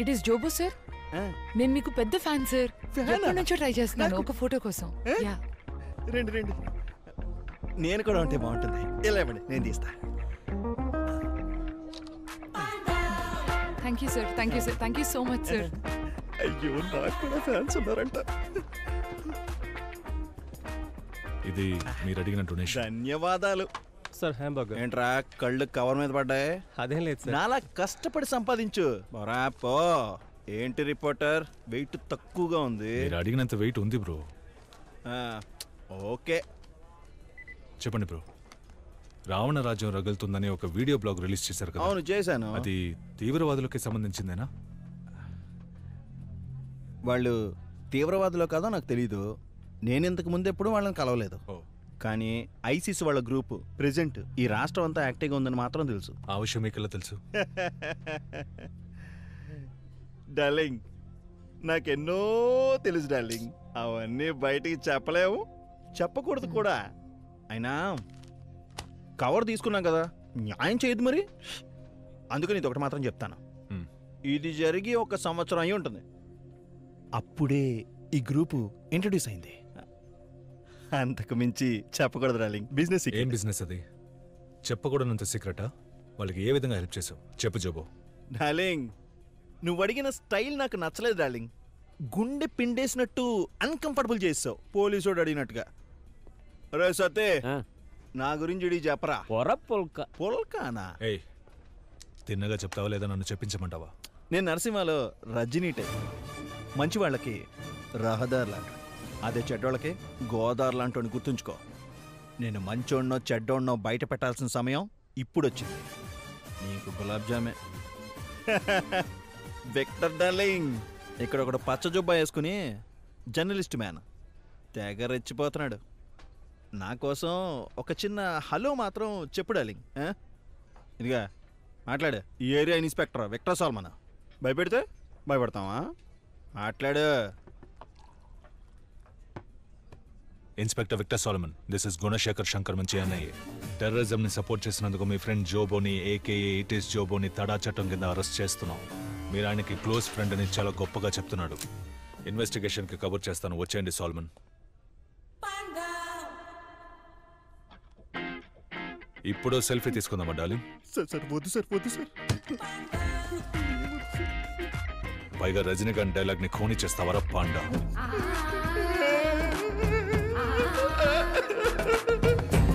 It is జోబో sir. నేను మీకు పెద్ద ఫ్యాన్ సార్. ఎప్పటి నుంచో ట్రై చేస్తున్నాను ఒక ఫోటో కోసం. రండి రండి, నేను కూడా ఉంటే బాగుంటుంది. ఇలా ఇవ్వండి, నేను తీస్తా. Thank you sir, thank you sir, thank you so much sir. అయ్యో, నాకు కూడా ఫ్యాన్స్ ఉన్నారంట. ఇది మీరు అడిగిన డొనేషన్. ధన్యవాదాలు సార్. హ్యాంబర్గర్ ఏంట్రా కళ్ళు కవర్ మీద పడ్డాయి? అదేం లేదు సార్. నాలా కష్టపడి సంపాదించు. పో. ఏంటి రిపోర్టర్, వెయిట్ తక్కువగా ఉంది. మీరు అడిగినంత వెయిట్ ఉంది బ్రో. ఓకే చెప్పండి బ్రో. రావణ రాజ్యం రగులుతుందని ఒక వీడియో బ్లాగ్ రిలీజ్ చేశారు కదా? అవును, చేశాను. అది తీవ్రవాదులకి సంబంధించిందేనా? వాళ్ళు తీవ్రవాదులో కాదో నాకు తెలీదు. నేను ఇంతకు ముందు ఎప్పుడు వాళ్ళని కలవలేదు. కానీ ఐసిస్ వాళ్ళ గ్రూప్ ప్రెసెంట్ ఈ రాష్ట్రం అంతా యాక్టివ్గా ఉందని మాత్రం తెలుసు. ఆ విషయం మీకు తెలుసు? డార్లింగ్, నాకెన్నో తెలుసు డార్లింగ్. అవన్నీ బయటికి చెప్పలేము, చెప్పకూడదు కూడా. అయినా కవర్ తీసుకున్నాం కదా, న్యాయం చేయదు మరి. అందుకని ఇది ఒకటి మాత్రం చెప్తాను. ఇది జరిగి 1 సంవత్సరం అయి ఉంటుంది. అప్పుడే ఈ గ్రూపు ఇంట్రడ్యూస్ అయింది. అంతకు మించి చెప్పకూడదు డార్లింగ్. బిజినెస్. ఏం బిజినెస్ అది? చెప్పకూడనంత సీక్రెటా? వాళ్ళకి ఏ విధంగా హెల్ప్ చేసావు చెప్పు జోబో. డార్లింగ్, నువ్వు అడిగిన స్టైల్ నాకు నచ్చలేదు డార్లింగ్. గుండె పిండేసినట్టు అన్కంఫర్టబుల్ చేసావు, పోలీసుడు అడిగినట్టుగా. రే సతే, నా గురించి చెప్పరా. పొల్కానా? ఏయ్, తిన్నగా చెప్తావా లేదా నన్ను చెప్పించమంటావా? నేను నరసింహలో రజనీ టైప్. మంచి వాళ్ళకి రహదార్ లాంటి, అదే చెడ్డోళ్ళకి గోదావరి లాంటి గుర్తుంచుకో. నేను మంచోడ్నో చెడ్డోడ్నో బయట పెట్టాల్సిన సమయం ఇప్పుడు వచ్చింది. నీకు గులాబ్ జామే. విక్టర్ డార్లింగ్, ఇక్కడ ఒకడు పచ్చ జుబ్బా వేసుకుని జర్నలిస్ట్ మ్యాన్ తెగ రెచ్చిపోతున్నాడు. నా కోసం ఒక చిన్న హలో మాత్రం చెప్పు డార్లింగ్. ఇదిగా మాట్లాడు. ఈ ఏరియా ఇన్స్పెక్టర్ విక్టర్ సాల్మన్. భయపెడితే భయపడతావా? మాట్లాడు. Inspector Victor Salmon, this is Gunasekhar Shankar మంచి అన్నయ్య. టెర్రరిజం ని సపోర్ట్ చేసినందుకు మీ ఫ్రెండ్ జోబోని ఏకేఏ ఇట్ ఈస్ జోబోని తడా చట్టం కింద అరెస్ట్ చేస్తున్నాం. మీరు ఆయనకి క్లోజ్ ఫ్రెండ్ అని చాలా గొప్పగా చెప్తున్నాడు. ఇన్వెస్టిగేషన్ కి కవర్ చేస్తాను, వచ్చేయండి సాల్మన్. ఇప్పుడు సెల్ఫీ తీసుకుందామా డార్లింగ్? సార్ వద్దు సార్, వద్దు సార్. పైగా రజనీకాంత్ డైలాగ్ ని ఖోని చేస్తావరా పాండా?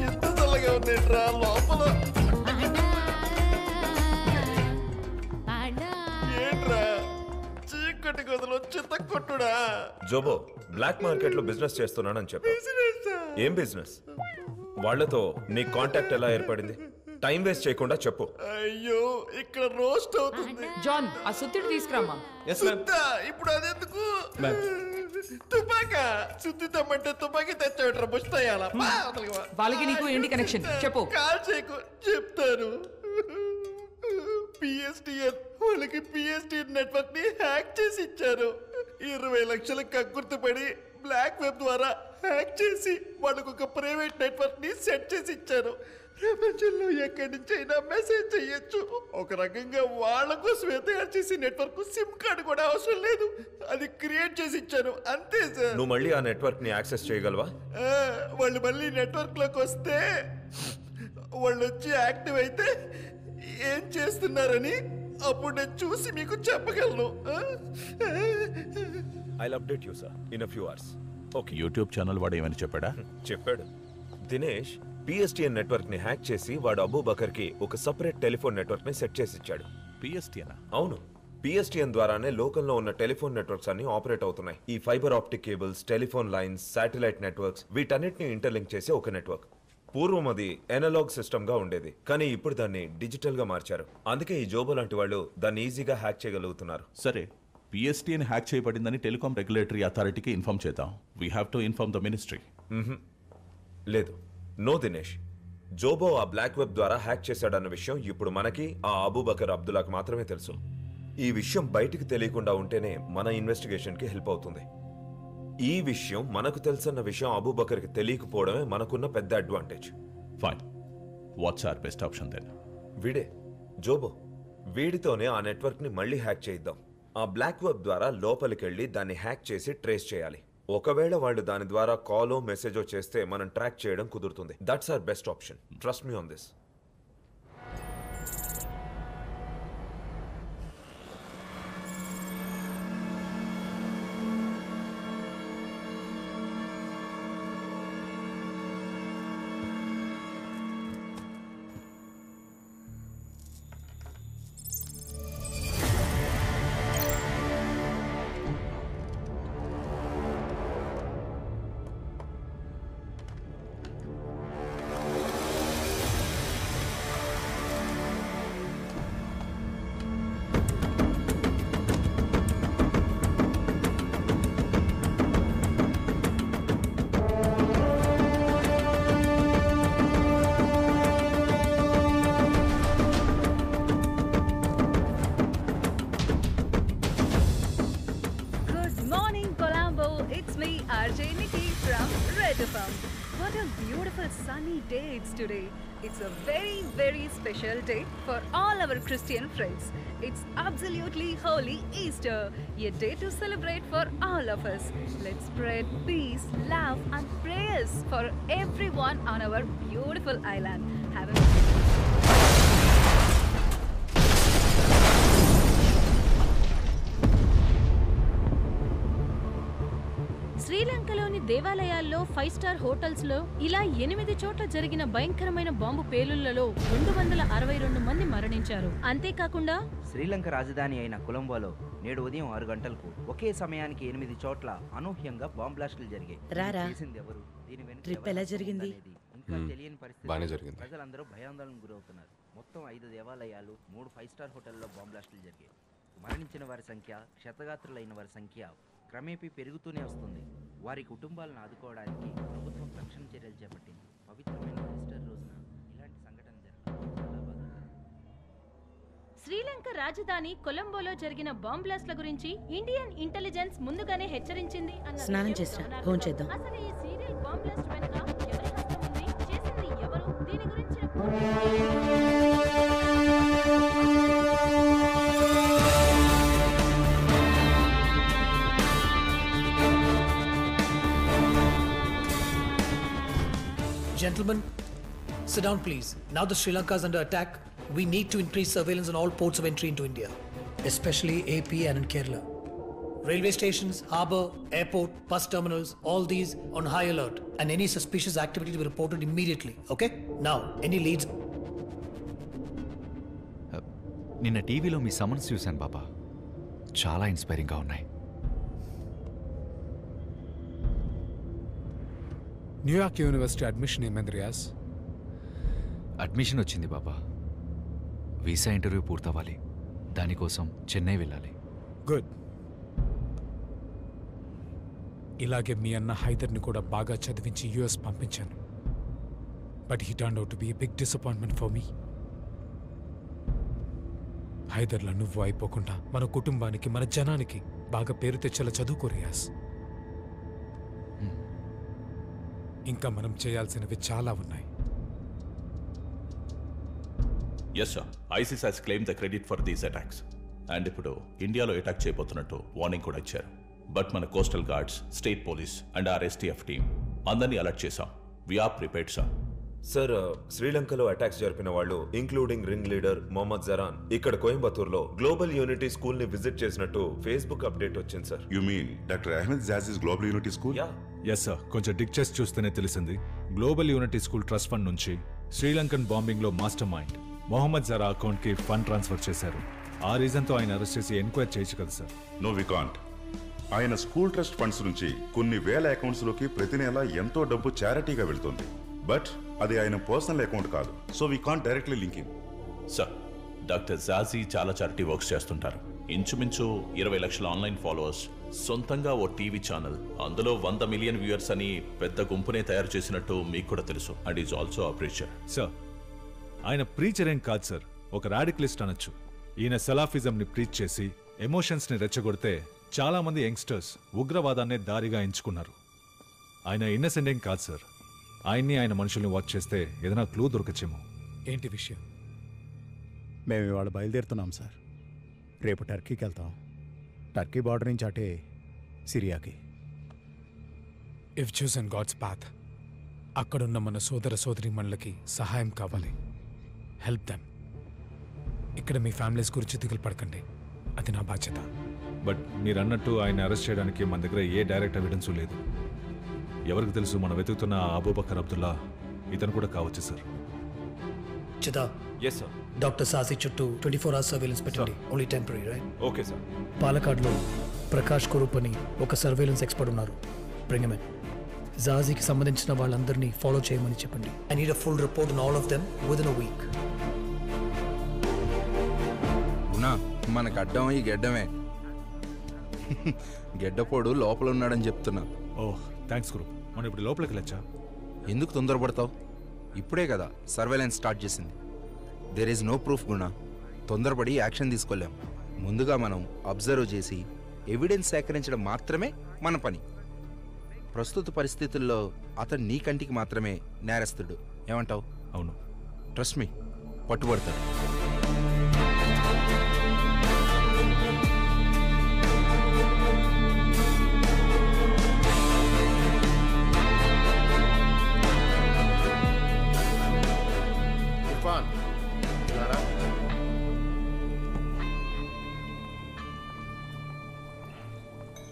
ఎంత చల్లగా ఉందేంట్రా లోపల. ఏంట్రా చీకటి గదిలో చిత్త కొట్టుడా? జోబో, బ్లాక్ మార్కెట్ లో బిజినెస్ చేస్తున్నానని చెప్పు. ఏం బిజినెస్? వాళ్లతో నీ కాంటాక్ట్ ఎలా ఏర్పడింది? టైం వేస్ట్ చేయకుండా చెప్పు. అయ్యో, ఇక్కడ రోస్ట్ అవుతుంది. జాన్, ఆ సుత్తిడి తీసుకురామా. ఇప్పుడు అదెందుకు? తుపాకా సుత్తి తమ్మంటే తుపాకీ తెచ్చాడు. బుస్తాయాలా వాళ్ళకి నీకు ఏంటి కనెక్షన్ చెప్పు. కాల్ చేయకు, చెప్తాను. పిఎస్టిఎన్ వాళ్ళకి పిఎస్టిఎన్ నెట్వర్క్ ని హ్యాక్ చేసి ఇచ్చారు. 20 లక్షల కక్కుర్తిపడి బ్లాక్ వెబ్ ద్వారా హ్యాక్ చేసి వాళ్ళకు ఒక ప్రైవేట్ నెట్వర్క్ ని సెట్ చేసి ఇచ్చారు. ప్రపంచంలో ఎక్కడి నుంచి అయినా మెసేజ్ చెయ్యొచ్చు. ఒక రకంగా వాళ్ళ కోసం తయారు చేసి నెట్వర్క్ సిమ్ కార్డు కూడా అవసరం లేదు, అది క్రియేట్ చేసి ఇచ్చాను అంతే సార్. నువ్వు మళ్ళీ ఆ నెట్వర్క్ ని యాక్సెస్ చేయగలవా? వాళ్ళు మళ్ళీ నెట్వర్క్ లోకి వస్తే, వాళ్ళు వచ్చి యాక్టివ్ అయితే ఏం చేస్తున్నారని అప్పుడు నేను చూసి మీకు చెప్పగలను. I'll update you sir in a few hours. Okay. YouTube channel వాడు ఏమని చెప్పాడా? చెప్పాడు. దినేష్ పిఎస్టిఎన్ నెట్వర్క్ ని హ్యాక్ చేసి వాడు అబూబకర్ కి ఒక సెపరేట్ టెలిఫోన్ నెట్వర్క్ ని సెట్ చేసి ఇచ్చాడు. పిఎస్టిఎన్? అవును, పిఎస్టిఎన్ ద్వారానే లోకల్లో ఉన్న టెలిఫోన్ నెట్వర్క్స్ అన్ని ఆపరేట్ అవుతున్నాయి. ఈ fibre optic cables, telephone lines, satellite networks వీటన్నిటిని ఇంటర్లింక్ చేసి ఒక నెట్వర్క్. పూర్వం అది ఎనలాగ్ సిస్టమ్ గా ఉండేది, కానీ ఇప్పుడు దాన్ని డిజిటల్ గా మార్చారు. అందుకే ఈ జోబో లాంటి వాళ్ళు దాన్ని ఈజీగా హ్యాక్ చేయగలుగుతున్నారు. సరే, పిఎస్టిఎన్ హ్యాక్ చేయబడిందని టెలికాం రెగ్యులేటరీ అథారిటీకి ఇన్ఫార్మ్ చేద్దాం. We have to inform the ministry. లేదు, నో దినేష్. జోబో ఆ బ్లాక్ వెబ్ ద్వారా హ్యాక్ చేశాడన్న విషయం ఇప్పుడు మనకి, ఆ అబూబకర్ అబ్దుల్లాకి మాత్రమే తెలుసు. ఈ విషయం బయటికి తెలియకుండా ఉంటేనే మన ఇన్వెస్టిగేషన్ కి హెల్ప్ అవుతుంది. ఈ విషయం మనకు తెలుసన్న విషయం అబూబకర్కి తెలియకపోవడమే మనకున్న పెద్ద advantage. Fine. What's our best option then? వీడే జోబో. వీడితోనే ఆ నెట్వర్క్ ని మళ్ళీ హ్యాక్ చేయిద్దాం. ఆ బ్లాక్ వెబ్ ద్వారా లోపలికి వెళ్ళి దాన్ని హ్యాక్ చేసి ట్రేస్ చేయాలి. ఒకవేళ వాళ్ళు దాని ద్వారా కాలో మెసేజో చేస్తే మనం ట్రాక్ చేయడం కుదురుతుంది. That's our best option. Trust me on this. RJ Nikki from Red FM. What a beautiful sunny day it's today. It's a very, very special day for all our Christian friends. It's absolutely holy Easter, a day to celebrate for all of us. Let's spread peace, love and prayers for everyone on our beautiful island. Have a శ్రీలంకలోని దేవాలయాల్లో 5 star హోటల్స్లో ఇలా 8 చోట్ల జరిగిన భయంకరమైన bomb పేలుళ్లలో 262 మంది మరణించారు. అంతేకాకుండా శ్రీలంక రాజధాని అయిన కొలంబోలో నేడు ఉదయం 6 గంటలకు ఒకే సమయానికి 8 చోట్ల అనూహ్యంగా బాంబ్ బ్లాస్టులు జరిగాయి. ఎవరు దీని వెనుక ఎలా జరిగింది ఇంకా తెలియని పరిస్థితి. ప్రజలందరూ భయాందోళనకు గురవుతున్నారు. మొత్తం 5 దేవాలయాలు 3 5 స్టార్ హోటల్లో బాంబ్ బ్లాస్టులు జరిగాయి. మరణించిన వారి సంఖ్య, క్షతగాత్రులైన వారి సంఖ్య క్రమేపీ పెరుగుతూనే వస్తుంది. వారి కుటుంబాలను ఆదుకోవడానికి ప్రభుత్వం రక్షణ చర్యలు చేపట్టింది. పవిత్రమైన ఈస్టర్ రోజున ఇలాంటి సంఘటన జరగడం. శ్రీలంక రాజధాని కొలంబోలో జరిగిన బాంబ్ బ్లాస్ట్ల గురించి ఇండియన్ ఇంటెలిజెన్స్ ముందుగానే హెచ్చరించింది అన్న అసలు ఈ సీరియల్ బాంబ్ బ్లాస్ట్ వెనుక ఎవరి హస్తం ఉంది, చేసింది ఎవరు, దీని గురించి Gentlemen, sit down please. Now that Sri Lanka is under attack, we need to increase surveillance on all ports of entry into India, especially AP and in Kerala. Railway stations, harbour, airport, bus terminals, all these on high alert, and any suspicious activity to be reported immediately, okay? Now, any leads? నిన్న టీవీలో మీ summons చూశాను బాబా, చాలా ఇన్స్పైరింగ్గా ఉన్నాయి. New York university admission ఏమైంది Riyaz? Admission వచ్చింది బాబా, visa interview పూర్తవ్వాలి, దానికోసం చెన్నై వెళ్ళాలి. Good. ఇలాగే మీ అన్న హైదర్ని కూడా బాగా చదివించి యుఎస్ పంపించాను. But he turn out to be a big disappointment for me. హైదర్లా నువ్వు అయిపోకుండా మన కుటుంబానికి, మన జనానికి బాగా పేరు తెచ్చేలా చదువుకో రియాజ్. ఇంకా మనం చేయాల్సినవి చాలా ఉన్నాయి. Yes sir, ISIS has claim the credit for these attacks. And ఇప్పుడు ఇండియాలో అటాక్ చేయబోతున్నట్టు వార్నింగ్ కూడా ఇచ్చారు. బట్ మన coastal guards, state police and R STF team అందరినీ అలర్ట్ చేశాం. We're prepared sir. సార్, శ్రీలంకలో అటాక్స్ జరిపిన వాళ్ళు including ring leader Mohammed Zahran ఇక్కడ కోయంబత్తూర్లో గ్లోబల్ యూనిటీ స్కూల్ ని విజిట్ చేసినట్టు ఫేస్బుక్ అప్డేట్ వచ్చింది సార్. You mean doctor Ahmed Jazi's global unity school? Yes sir, కొంచెం డిక్ చేసి చూస్తేనే తెలిసింది. Global unity school trust fund నుంచి శ్రీలంకన్ బాంబింగ్ లో మాస్టర్ మైండ్ మొహమ్మద్ జరా అకౌంట్ కి ఫండ్ ట్రాన్స్ఫర్ చేశారు. ఆ రీజన్ తో ఆయన అరెస్ట్ చేసి ఎంక్వైరీ చేయొచ్చు కదా సార్? No we can't. ఆయన స్కూల్ ట్రస్ట్ ఫండ్స్ నుంచి కొన్ని వేల అకౌంట్స్ లోకి ప్రతి నెల ఎంతో డబ్బు చారిటీగా వెళ్తుంది. బట్ అది ఆయన పర్సనల్ అకౌంట్ కాదు, so we can't directly link him. Sir, doctor Jazi చాలా చారిటీ వర్క్స్ చేస్తుంటారు. ఇంచుమించు 20 లక్షల ఆన్లైన్ ఫాలోవర్స్, సొంతంగా ఓ టీవీ ఛానల్, అందులో 100 మిలియన్ వ్యూయర్స్ అని పెద్ద గుంపునే తయారు చేసినట్టు మీకు కూడా తెలుసు. And is also a preacher. Sir, ఆయన ప్రీచర్ ఏం కాదు సార్, ఒక రాడికలిస్ట్ అనొచ్చు. ఈయన సలాఫిజం ని ప్రీచ్ చేసి ఎమోషన్స్ ని రెచ్చగొడితే చాలా మంది యంగ్స్టర్స్ ఉగ్రవాదాన్నే దారిగా ఎంచుకున్నారు. ఆయన ఇన్నసెంట్ ఏం కాదు సార్. ఆయన్ని, ఆయన మనుషుల్ని వాచ్ చేస్తే ఏదైనా క్లూ దొరకచ్చేమో. ఏంటి విషయం? మేము ఇవాళ బయలుదేరుతున్నాం సార్. రేపు టర్కీకి వెళ్తాం. టర్కీ బార్డర్ నుంచి అటే సిరియాకి. ఇఫ్ చూసన్ గాడ్స్ పాత్, అక్కడున్న మన సోదర సోదరీమణులకి సహాయం కావాలి. Help them. ఇక్కడ మీ ఫ్యామిలీస్ గురించి దిగులు పడకండి, అది నా బాధ్యత. బట్ మీరు అన్నట్టు ఆయన అరెస్ట్ చేయడానికి మన దగ్గర ఏ డైరెక్ట్ ఎవిడెన్స్ లేదు. ఎవరికి తెలుసు మనం వెతుకుతున్న అబూబకర్ అబ్దుల్లా ఇతను కూడా కావచ్చు సార్. చిదా, ఎస్ సార్. డాక్టర్ సాజీ చుట్టూ 24 hours సర్వేలెన్స్ పెట్టండి. Only temporary, right? Okay sir. పాలకాడ్లో ప్రకాష్ కురూప్ అని ఒక సర్వేలెన్స్ ఎక్స్పర్ట్ ఉన్నారు. Bring him in. జాజీకి సంబంధించిన వాళ్ళందరినీ ఫాలో చేయమని చెప్పండి. I need a full report on all of them within a week. మనకు అడ్డం ఈ గెడ్డమే. గెడ్డపోడు లోపల ఉన్నాడని చెప్తున్నా. ఓహ్ థ్యాంక్స్ గురు. మనం ఇప్పుడు లోపలికి వెళ్ళొచ్చా? ఎందుకు తొందరపడతావు? ఇప్పుడే కదా సర్వేలెన్స్ స్టార్ట్ చేసింది. దేర్ ఈజ్ నో ప్రూఫ్ గుణ. తొందరపడి యాక్షన్ తీసుకోలేం. ముందుగా మనం అబ్జర్వ్ చేసి ఎవిడెన్స్ సేకరించడం మాత్రమే మన పని. ప్రస్తుత పరిస్థితుల్లో అతను నీ కంటికి మాత్రమే నేరస్తుడు. ఏమంటావు? అవును. ట్రస్ట్ మీ, పట్టుబడతాడు.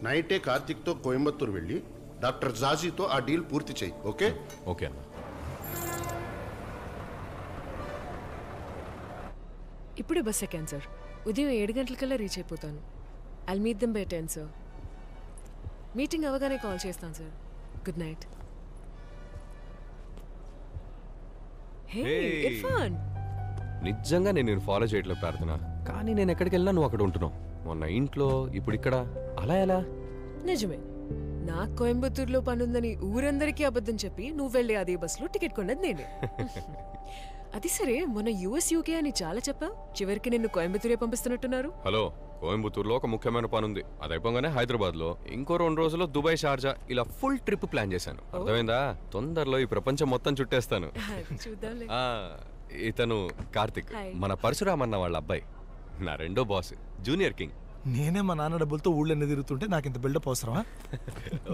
నైటే కార్తిక్తో కోయంబత్తూరు వెళ్ళి డాక్టర్ జాజీతో ఆ డీల్ పూర్తి చేయి. ఓకే? ఓకే అన్న. ఇప్పుడే బస్ ఎక్కాను సార్. ఉదయం 7 గంటలకల్లా రీచ్ అయిపోతాను. I'll meet them by 10 sir. Meeting అవగానే కాల్ చేస్తాను sir. Good night. Hey Irfan. నిజంగా నేను ఫాలో చేయట్లేదు ప్రార్థన, కానీ నేను ఎక్కడికి వెళ్ళినా నువ్వు అక్కడ ఉంటున్నావు. మొన్న ఇంట్లో, ఇప్పుడు ఇక్కడ. అలా ఎలా? నిజమే. నాకు కోయంబత్తూరులో పనుందని ఊరందరికీ అబద్ధం చెప్పి నువ్వు వెళ్ళే అదే బస్సులో టికెట్ కొన్నది నేనే. అది సరే, మొన్న US UK అని చాలా చెప్పావు. చివరికి నిన్ను కోయంబత్తూరే పంపిస్తున్నట్టున్నారు. హలో, కోయంబత్తూరులో ఒక ముఖ్యమైన పని ఉంది. అది అయిపోగానే హైదరాబాద్ లో, ఇంకో 2 రోజుల్లో దుబాయ్, షార్జా ఇలా ఫుల్ ట్రిప్ ప్లాన్ చేశాను. అర్థమైందా? తొందరలో ఈ ప్రపంచం మొత్తం చుట్టేస్తాను. చూద్దాంలే. ఇతను కార్తిక్, మన పరశురామన్న వాళ్ళ అబ్బాయి. నా రెండో బాస్, జూనియర్ కింగ్. నేనే మా నాన్న డబ్బులతో ఊళ్ళన్నీ తిరుగుతుంటే నాకు ఇంత బిల్డప్ అవసరమా?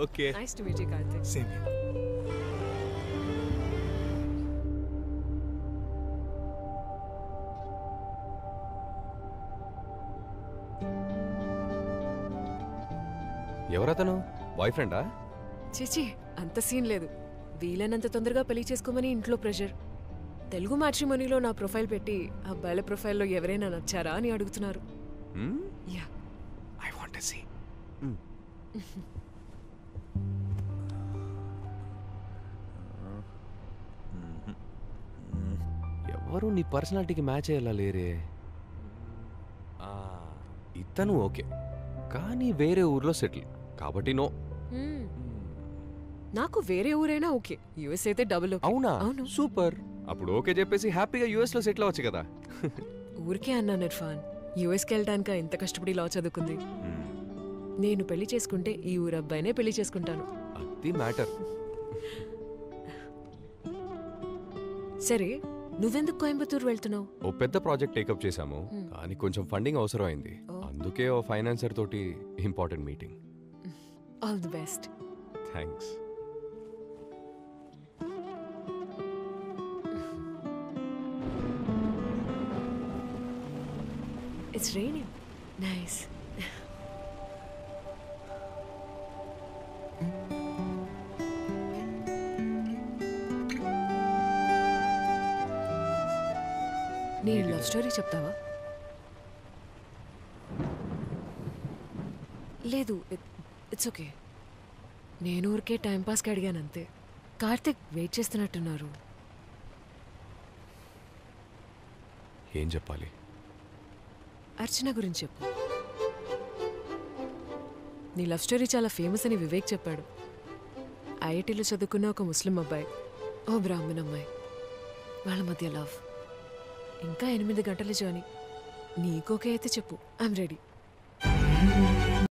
Okay. Nice to meet you Karthik. Same here. ఎవరతను? బాయ్ ఫ్రెండా? చిచి, అంత సీన్ లేదు. వీలైనంత తొందరగా పెళ్లి చేసుకోమని ఇంట్లో ప్రెషర్. తెలుగు మ్యాట్రిమోనీలో నా ప్రొఫైల్ పెట్టి అబ్బాయిల ప్రొఫైల్లో ఎవరైనా నచ్చారా అని అడుగుతున్నారు. Yeah, I want to see. ఎవరు నీ పర్సనాలిటీకి మ్యాచ్ అయ్యేలా లేరే. ఇతను ఓకే, కానీ వేరే ఊర్లో సెటిల్ కాబట్టి నో. నాకు వేరే ఊరైనా ఓకే. యుఎస్ అయితే డబుల్ ఓకే. అవునా? సూపర్. అప్పుడు ఓకే చెప్పేసి హ్యాపీగా యుఎస్ లో సెటిల్ అవ్వచ్చు కదా. ఊరికే అన్నాను ఇర్ఫాన్. యుఎస్కి వెళ్ళడానికి ఇంత కష్టపడి లా చదువుకుంది. నేను పెళ్లి చేసుకుంటే ఈ ఊరు అబ్బాయినే పెళ్లి చేసుకుంటాను. అది మ్యాటర్. సరే, నువ్వెందుకు కోయంబత్తూరు వెళ్తున్నావు? ఓ పెద్ద ప్రాజెక్ట్ టేకప్ చేశాము, దానికి కొంచెం ఫండింగ్ అవసరం అయింది. అందుకే ఓ ఫైనాన్సర్ తోటి important meeting. All the best. Thanks. It's raining. Nice. నీ లవ్ స్టోరీ చెప్తావా? లేదు, ఇట్స్ ఓకే. నేను ఊరికే టైంపాస్కి అడిగాను అంతే. కార్తిక్ వెయిట్ చేస్తున్నట్టున్నారు. ఏం చెప్పాలి? అర్చన గురించి చెప్పు. నీ లవ్ స్టోరీ చాలా ఫేమస్ అని వివేక్ చెప్పాడు. ఐఐటీలో చదువుకున్న ఒక ముస్లిం అబ్బాయి, ఓ బ్రాహ్మణ్ అమ్మాయి, వాళ్ళ మధ్య లవ్. ఇంకా 8 గంటల జర్నీ. నీకోకే అయితే చెప్పు, ఐఎమ్ రెడీ.